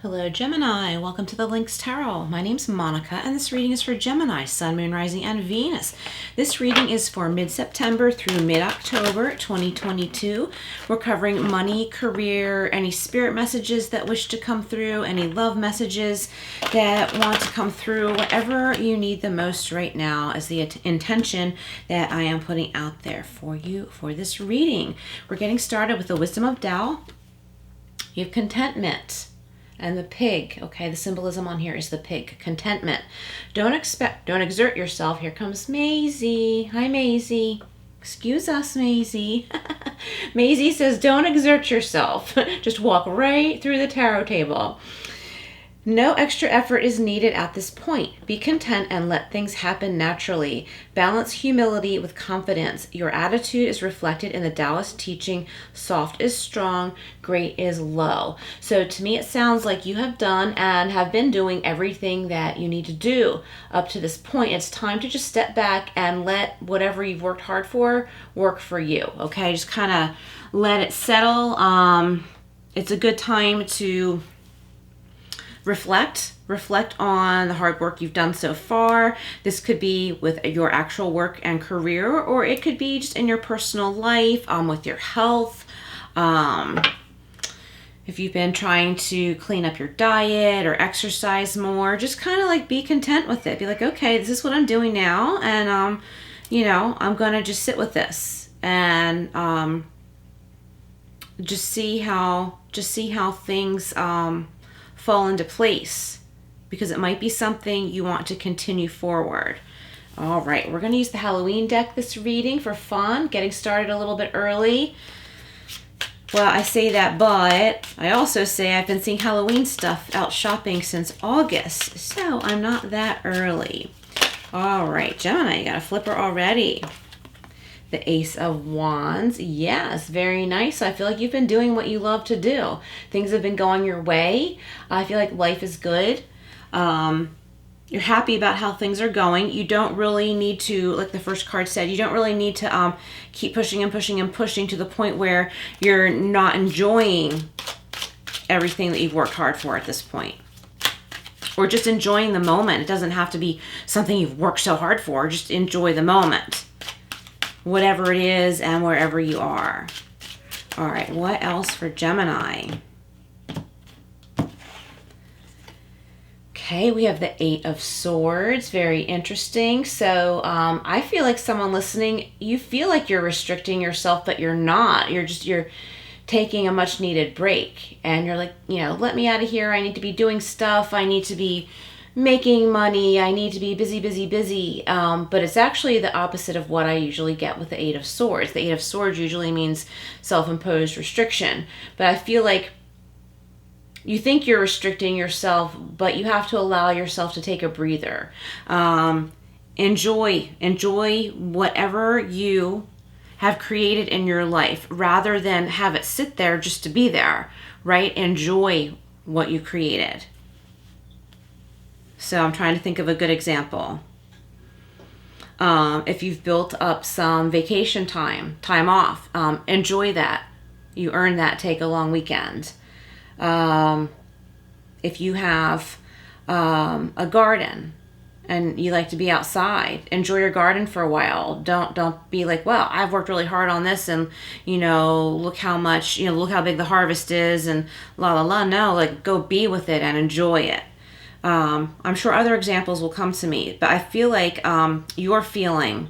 Hello Gemini, welcome to the Lynx Tarot. My name's Monica and this reading is for Gemini, Sun, Moon, Rising, and Venus. This reading is for mid-September through mid-October 2022. We're covering money, career, any spirit messages that wish to come through, any love messages that want to come through, whatever you need the most right now is the intention that I am putting out there for you for this reading. We're getting started with the Wisdom of Tao. You have contentment. And the pig, okay, the symbolism on here is the pig, contentment. Don't exert yourself. Here comes Maisie. Hi, Maisie. Excuse us, Maisie. Maisie says, don't exert yourself. Just walk right through the tarot table. No extra effort is needed at this point. Be content and let things happen naturally. Balance humility with confidence. Your attitude is reflected in the Taoist teaching, soft is strong, great is low. So to me, it sounds like you have done and have been doing everything that you need to do up to this point. It's time to just step back and let whatever you've worked hard for work for you, okay? Just kind of let it settle. It's a good time to reflect on the hard work you've done so far. This could be with your actual work and career, or it could be just in your personal life, with your health. If you've been trying to clean up your diet or exercise more, just kind of like be content with it. Be like, okay, this is what I'm doing now, and I'm gonna just sit with this and just see how things fall into place, because it might be something you want to continue forward. All right, we're going to use the Halloween deck this reading for fun, getting started a little bit early. Well, I say that, but I also say I've been seeing Halloween stuff out shopping since August, so I'm not that early. All right, Gemini, you got a flipper already. The Ace of Wands. Yes, very nice. I feel like you've been doing what you love to do. Things have been going your way. I feel like life is good. You're happy about how things are going. You don't really need to, like the first card said, you don't really need to keep pushing and pushing and pushing to the point where you're not enjoying everything that you've worked hard for at this point. Or just enjoying the moment. It doesn't have to be something you've worked so hard for. Just enjoy the moment, whatever it is and wherever you are. All right, what else for Gemini? Okay, we have the Eight of Swords. Very interesting. So I feel like someone listening, you feel like you're restricting yourself, but you're not. You're taking a much needed break. And you're like, let me out of here. I need to be doing stuff. I need to be making money. I need to be busy. But it's actually the opposite of what I usually get with the Eight of Swords. The Eight of Swords usually means self-imposed restriction. But I feel like you think you're restricting yourself, but you have to allow yourself to take a breather. Enjoy whatever you have created in your life rather than have it sit there just to be there, right? Enjoy what you created. So I'm trying to think of a good example. If you've built up some vacation time off, enjoy that. You earn that. Take a long weekend. If you have a garden and you like to be outside, enjoy your garden for a while. Don't be like, well, I've worked really hard on this and, look how much, look how big the harvest is and la la la. No, like go be with it and enjoy it. I'm sure other examples will come to me, but I feel like you're feeling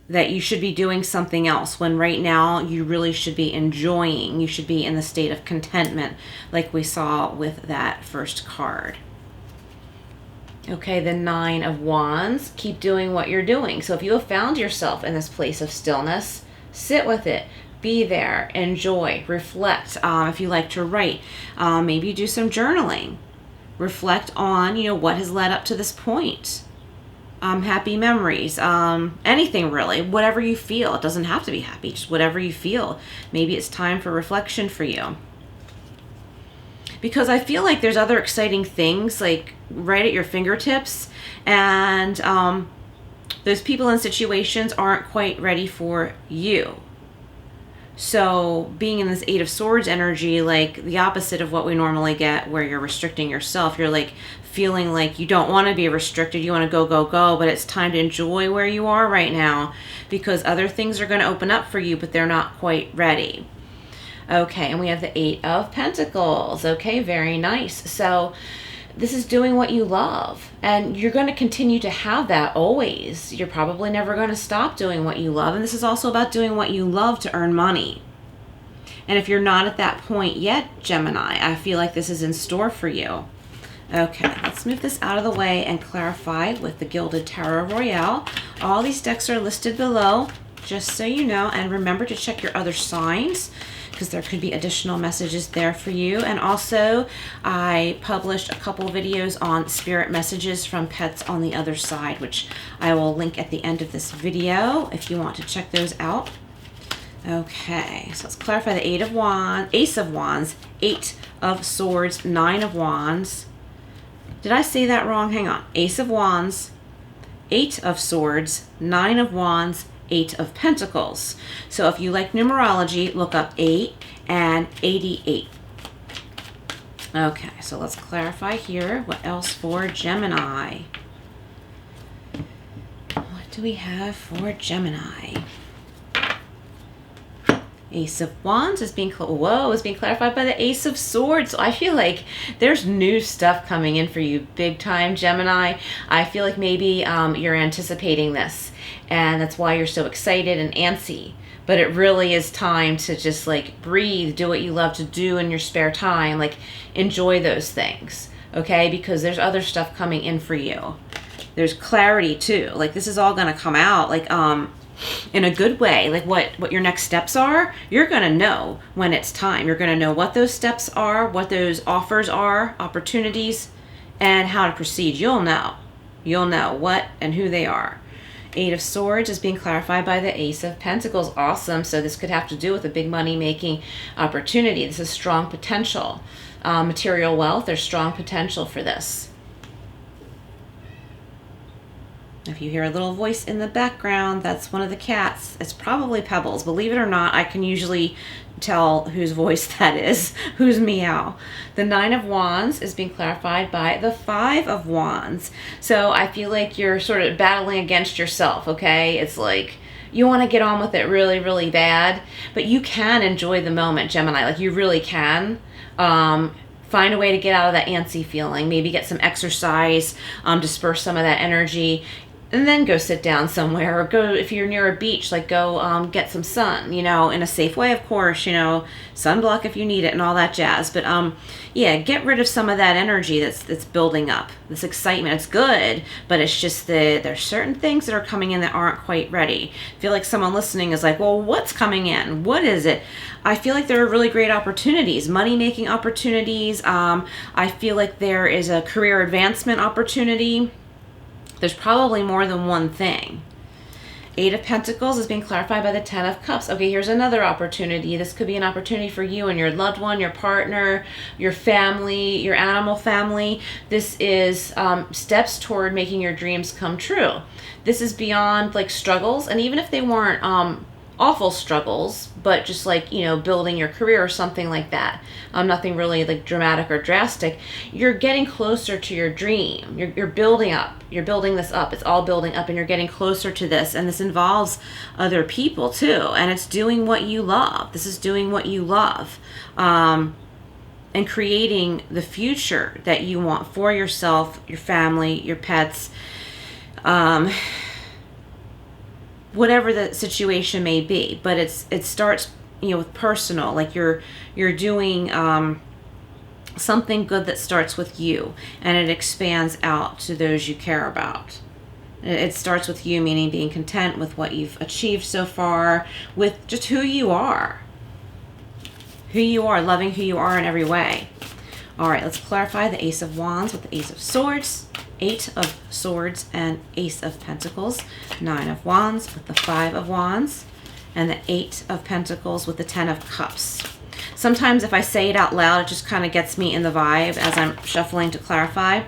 that you should be doing something else when right now you really should be enjoying. You should be in the state of contentment like we saw with that first card. Okay, the Nine of Wands. Keep doing what you're doing. So if you have found yourself in this place of stillness, sit with it. Be there. Enjoy. Reflect. If you like to write, maybe do some journaling. Reflect on, what has led up to this point. Happy memories, anything really, whatever you feel. It doesn't have to be happy, just whatever you feel. Maybe it's time for reflection for you. Because I feel like there's other exciting things like right at your fingertips, and those people and situations aren't quite ready for you. So being in this Eight of Swords energy, like the opposite of what we normally get where you're restricting yourself, you're like feeling like you don't want to be restricted, you want to go, go, go, but it's time to enjoy where you are right now because other things are going to open up for you, but they're not quite ready. Okay, and we have the Eight of Pentacles. Okay, very nice. So this is doing what you love, and you're going to continue to have that always. You're probably never going to stop doing what you love, and this is also about doing what you love to earn money. And if you're not at that point yet, Gemini, I feel like this is in store for you. Okay, let's move this out of the way and clarify with the Gilded Tarot Royale. All these decks are listed below, just so you know, and remember to check your other signs because there could be additional messages there for you. And also, I published a couple videos on spirit messages from pets on the other side, which I will link at the end of this video if you want to check those out. Okay, so let's clarify the Eight of Wands, Ace of Wands, Eight of Swords, Nine of Wands. Did I say that wrong? Hang on. Ace of Wands, Eight of Swords, Nine of Wands, Eight of Pentacles. So if you like numerology, look up 8 and 88. Okay, so let's clarify here. What else for Gemini? What do we have for Gemini? Ace of Wands is being clarified by the Ace of Swords. So I feel like there's new stuff coming in for you big time, Gemini. I feel like maybe you're anticipating this, and that's why you're so excited and antsy. But it really is time to just like breathe, do what you love to do in your spare time, like enjoy those things, okay? Because there's other stuff coming in for you. There's clarity too. Like this is all gonna come out like in a good way, like what your next steps are. You're gonna know when it's time. You're gonna know what those steps are, what those offers are, opportunities, and how to proceed. You'll know what and who they are. Eight of Swords is being clarified by the Ace of Pentacles. Awesome. So this could have to do with a big money making opportunity. This is strong potential. Material wealth, there's strong potential for this. If you hear a little voice in the background, that's one of the cats. It's probably Pebbles. Believe it or not, I can usually tell whose voice that is, who's meow. The Nine of Wands is being clarified by the Five of Wands. So I feel like you're sort of battling against yourself, okay? It's like you want to get on with it really, really bad, but you can enjoy the moment, Gemini. Like you really can. Find a way to get out of that antsy feeling. Maybe get some exercise, disperse some of that energy, and then go sit down somewhere, or go, if you're near a beach, like go get some sun, you know, in a safe way, of course, you know, sunblock if you need it and all that jazz. But yeah, get rid of some of that energy that's building up, this excitement. It's good, but it's just that there's certain things that are coming in that aren't quite ready. I feel like someone listening is like, well, what's coming in? What is it? I feel like there are really great opportunities, money-making opportunities. I feel like there is a career advancement opportunity. There's probably more than one thing. Eight of Pentacles is being clarified by the Ten of Cups. Okay, here's another opportunity. This could be an opportunity for you and your loved one, your partner, your family, your animal family. This is steps toward making your dreams come true. This is beyond like struggles, and even if they weren't awful struggles, but just like, you know, building your career or something like that. Nothing really like dramatic or drastic. You're getting closer to your dream. You're building up. You're building this up. It's all building up, and you're getting closer to this. And this involves other people too. And it's doing what you love. This is doing what you love. And creating the future that you want for yourself, your family, your pets, whatever the situation may be. But it starts, you know, with personal, like you're doing something good that starts with you, and it expands out to those you care about. It starts with you, meaning being content with what you've achieved so far, with just who you are, loving who you are in every way. All right, let's clarify the Ace of Wands with the Ace of Swords, Eight of Swords, and Ace of Pentacles. Nine of Wands with the Five of Wands, and the Eight of Pentacles with the Ten of Cups. Sometimes if I say it out loud, it just kind of gets me in the vibe as I'm shuffling to clarify.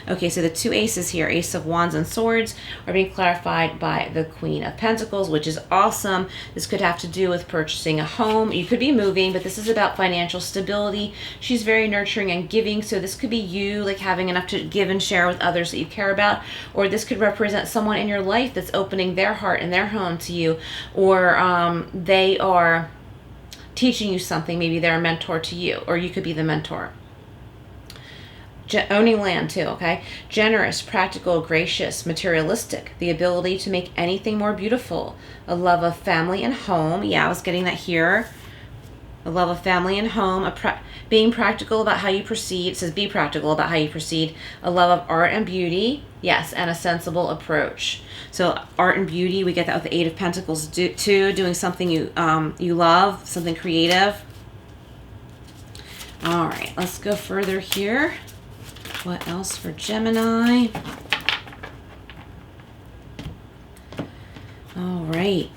Okay, so the two aces here, Ace of Wands and Swords, are being clarified by the Queen of Pentacles, which is awesome. This could have to do with purchasing a home. You could be moving, but this is about financial stability. She's very nurturing and giving, so this could be you, like having enough to give and share with others that you care about, or this could represent someone in your life that's opening their heart and their home to you, or they are teaching you something. Maybe they're a mentor to you, or you could be the mentor. Owning land too, okay? Generous, practical, gracious, materialistic, the ability to make anything more beautiful, a love of family and home. Yeah, I was getting that here. A love of family and home, being practical about how you proceed. It says be practical about how you proceed. A love of art and beauty, yes, and a sensible approach. So art and beauty, we get that with the Eight of Pentacles too, doing something you love, something creative. All right, let's go further here. What else for Gemini? All right.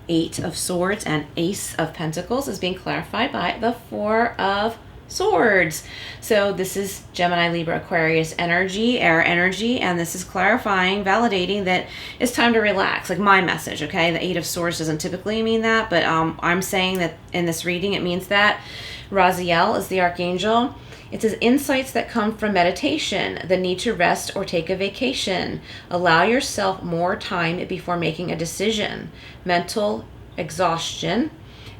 Eight of Swords and Ace of Pentacles is being clarified by the Four of Swords. So this is Gemini, Libra, Aquarius energy, air energy, and this is clarifying, validating that it's time to relax, like my message, okay? The Eight of Swords doesn't typically mean that, but I'm saying that in this reading it means that. Radleigh is the archangel. It says insights that come from meditation, the need to rest or take a vacation. Allow yourself more time before making a decision. Mental exhaustion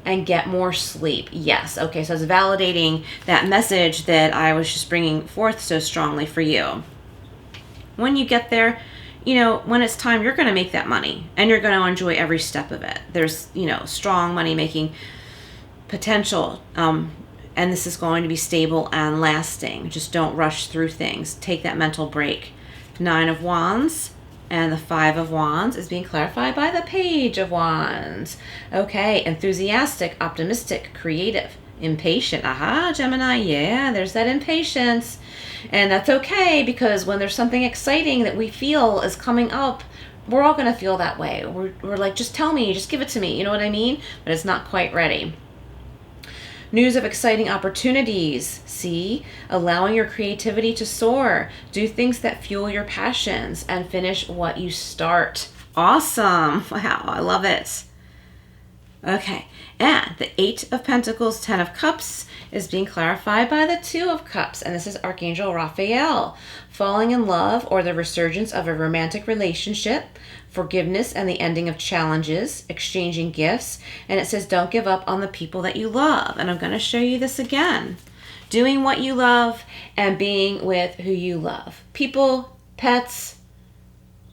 and get more sleep. Yes. Okay. So it's validating that message that I was just bringing forth so strongly for you. When you get there, you know, when it's time, you're going to make that money and you're going to enjoy every step of it. There's, you know, strong money making potential. And this is going to be stable and lasting. Just don't rush through things. Take that mental break. Nine of Wands and the Five of Wands is being clarified by the Page of Wands. Okay, enthusiastic, optimistic, creative, impatient. Aha, Gemini, yeah, there's that impatience. And that's okay, because when there's something exciting that we feel is coming up, we're all going to feel that way. We're like, just tell me, just give it to me. You know what I mean? But it's not quite ready. News of exciting opportunities. See, allowing your creativity to soar. Do things that fuel your passions and finish what you start. Awesome. Wow, I love it. Okay, and the Eight of Pentacles, Ten of Cups is being clarified by the Two of Cups, and this is Archangel Raphael. Falling in love or the resurgence of a romantic relationship, forgiveness and the ending of challenges, exchanging gifts, and it says don't give up on the people that you love. And I'm going to show you this again. Doing what you love and being with who you love. People, pets,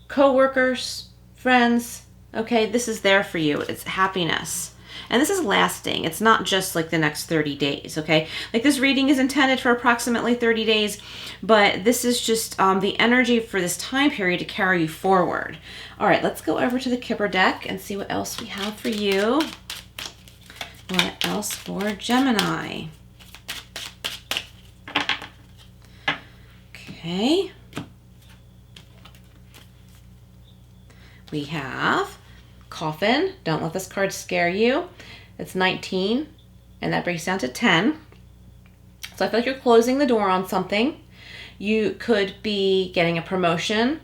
co-workers, friends. Okay, this is there for you. It's happiness. And this is lasting. It's not just like the next 30 days, okay? Like this reading is intended for approximately 30 days, but this is just the energy for this time period to carry you forward. All right, let's go over to the Kipper deck and see what else we have for you. What else for Gemini? Okay. We have Coffin. Don't let this card scare you. It's 19, and that breaks down to 10. So I feel like you're closing the door on something. You could be getting a promotion,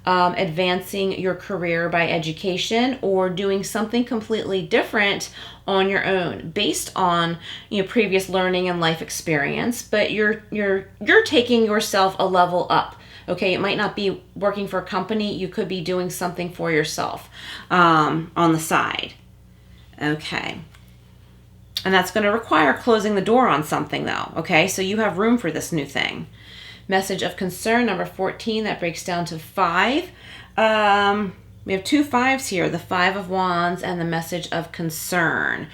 advancing your career by education, or doing something completely different on your own based on, you know, previous learning and life experience. But you're taking yourself a level up. Okay, it might not be working for a company. You could be doing something for yourself on the side. Okay. And that's going to require closing the door on something, though. Okay, so you have room for this new thing. Message of concern, number 14, that breaks down to 5. We have 2 5s here, the Five of Wands and the message of concern.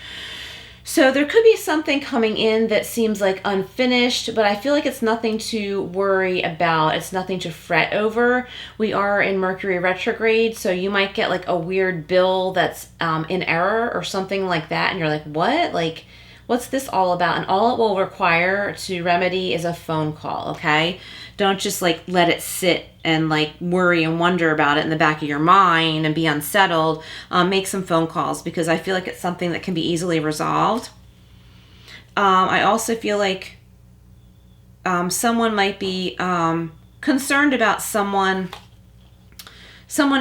So there could be something coming in that seems like unfinished, but I feel like it's nothing to worry about. It's nothing to fret over. We are in Mercury retrograde, so you might get like a weird bill that's in error or something like that, and you're like, what? Like, What's this all about? And all it will require to remedy is a phone call, okay? Don't just like let it sit and like worry and wonder about it in the back of your mind and be unsettled. Make some phone calls, because I feel like it's something that can be easily resolved. I also feel like someone might be concerned about someone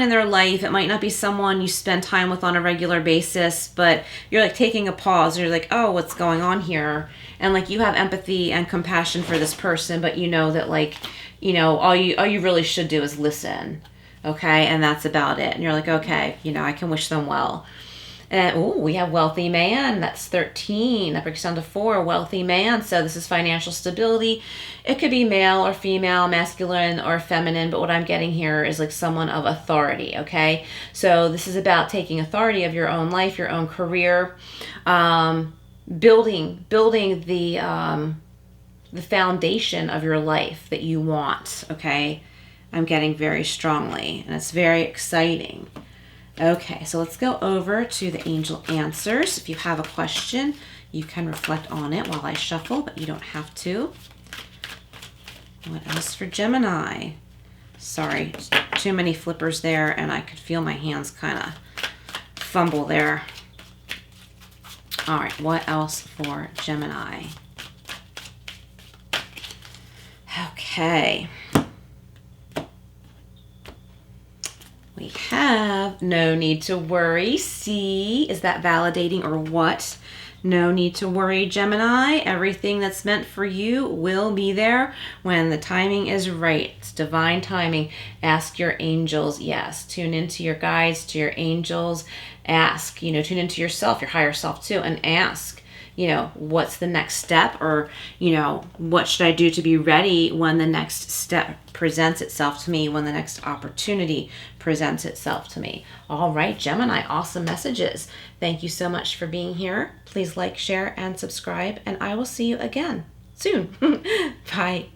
in their life. It might not be someone you spend time with on a regular basis, but you're like taking a pause. You're like, oh, what's going on here? And like you have empathy and compassion for this person, but you know that like, you know, all you really should do is listen. Okay. And that's about it. And you're like, okay, you know, I can wish them well. And we have wealthy man. That's 13. That breaks down to 4. Wealthy man. So this is financial stability. It could be male or female, masculine or feminine. But what I'm getting here is like someone of authority. Okay. So this is about taking authority of your own life, your own career, building the foundation of your life that you want. Okay. I'm getting very strongly, and it's very exciting. Okay, so let's go over to the angel answers. If you have a question, you can reflect on it while I shuffle, but you don't have to. What else for Gemini? Sorry, too many flippers there, and I could feel my hands kind of fumble there. All right, what else for Gemini? Okay. We have no need to worry. See, is that validating or what? No need to worry, Gemini. Everything that's meant for you will be there when the timing is right. It's divine timing. Ask your angels. Yes, tune into your guides, to your angels. Ask, tune into yourself, your higher self too, and ask, what's the next step, or, what should I do to be ready when the next step presents itself to me, when the next opportunity presents itself to me. All right, Gemini, awesome messages. Thank you so much for being here. Please like, share, and subscribe, and I will see you again soon. Bye.